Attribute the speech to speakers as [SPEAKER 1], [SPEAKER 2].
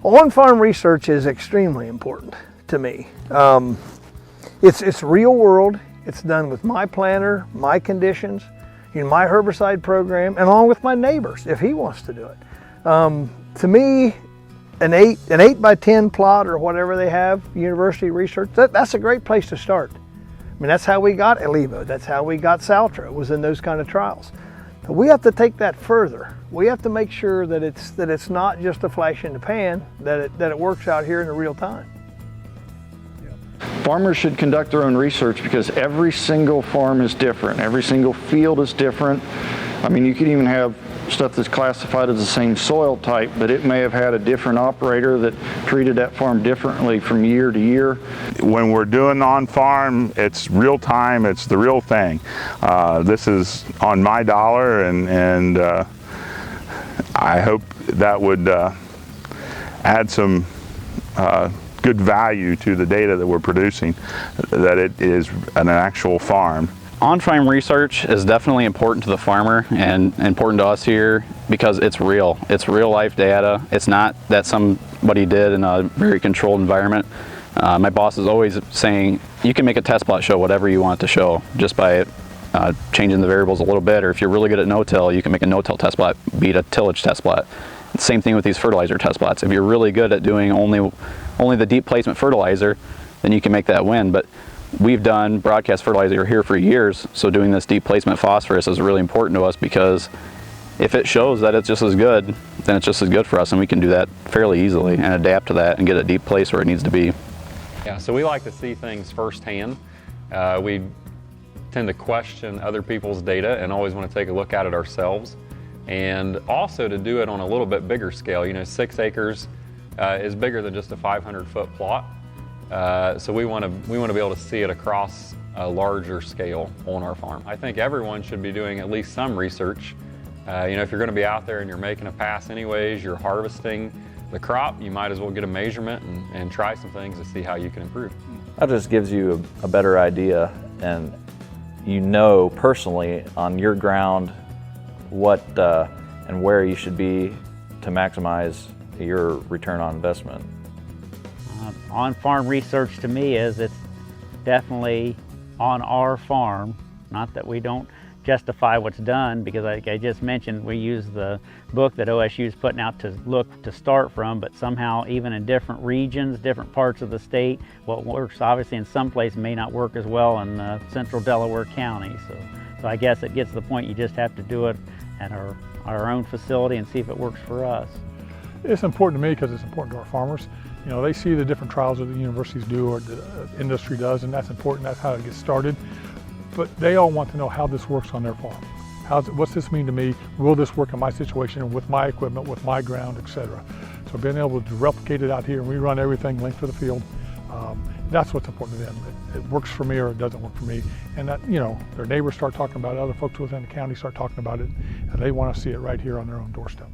[SPEAKER 1] On-farm research is extremely important to me. It's real world. It's done with my planter, my conditions, my herbicide program, and along with my neighbors if he wants to do it. To me, an 8 by 10 plot or whatever they have, university research, that's a great place to start. I mean, that's how we got Elevo. That's how we got Saltra, was in those kind of trials. But we have to take that further. We have to make sure that it's not just a flash in the pan, that it works out here in the real time.
[SPEAKER 2] Farmers should conduct their own research because every single farm is different. Every single field is different. I mean, you could even have stuff that's classified as the same soil type, but it may have had a different operator that treated that farm differently from year to year.
[SPEAKER 3] When we're doing on-farm, it's real time, it's the real thing. This is on my dollar, and I hope that would add some good value to the data that we're producing, that it is an actual farm.
[SPEAKER 4] On-farm research is definitely important to the farmer and important to us here because it's real. It's real life data. It's not that somebody did in a very controlled environment. My boss is always saying, you can make a test plot show whatever you want it to show just by changing the variables a little bit, or if you're really good at no-till, you can make a no-till test plot beat a tillage test plot. Same thing with these fertilizer test plots. If you're really good at doing only the deep placement fertilizer, then you can make that win. But we've done broadcast fertilizer here for years, so doing this deep placement phosphorus is really important to us because if it shows that it's just as good, then it's just as good for us, and we can do that fairly easily and adapt to that and get it deep place where it needs to be.
[SPEAKER 5] Yeah, so we like to see things firsthand. We tend to question other people's data and always want to take a look at it ourselves, and also to do it on a little bit bigger scale. 6 acres is bigger than just a 500-foot plot. So we want to be able to see it across a larger scale on our farm. I think everyone should be doing at least some research. If you're going to be out there and you're making a pass anyways, you're harvesting the crop, you might as well get a measurement and try some things to see how you can improve.
[SPEAKER 6] That just gives you a better idea, and you know personally on your ground what and where you should be to maximize your return on investment.
[SPEAKER 7] On-farm research to me is it's definitely on our farm. Not that we don't justify what's done, because like I just mentioned, we use the book that OSU is putting out to start from, but somehow even in different regions, different parts of the state, what works obviously in some places may not work as well in central Delaware County. So I guess it gets to the point you just have to do it at our own facility and see if it works for us.
[SPEAKER 8] It's important to me because it's important to our farmers. They see the different trials that the universities do or the industry does, and that's important. That's how it gets started. But they all want to know how this works on their farm. What's this mean to me? Will this work in my situation with my equipment, with my ground, etc.? So being able to replicate it out here, and we run everything linked to the field, that's what's important to them. It works for me or it doesn't work for me. And that, their neighbors start talking about it, other folks within the county start talking about it, and they want to see it right here on their own doorstep.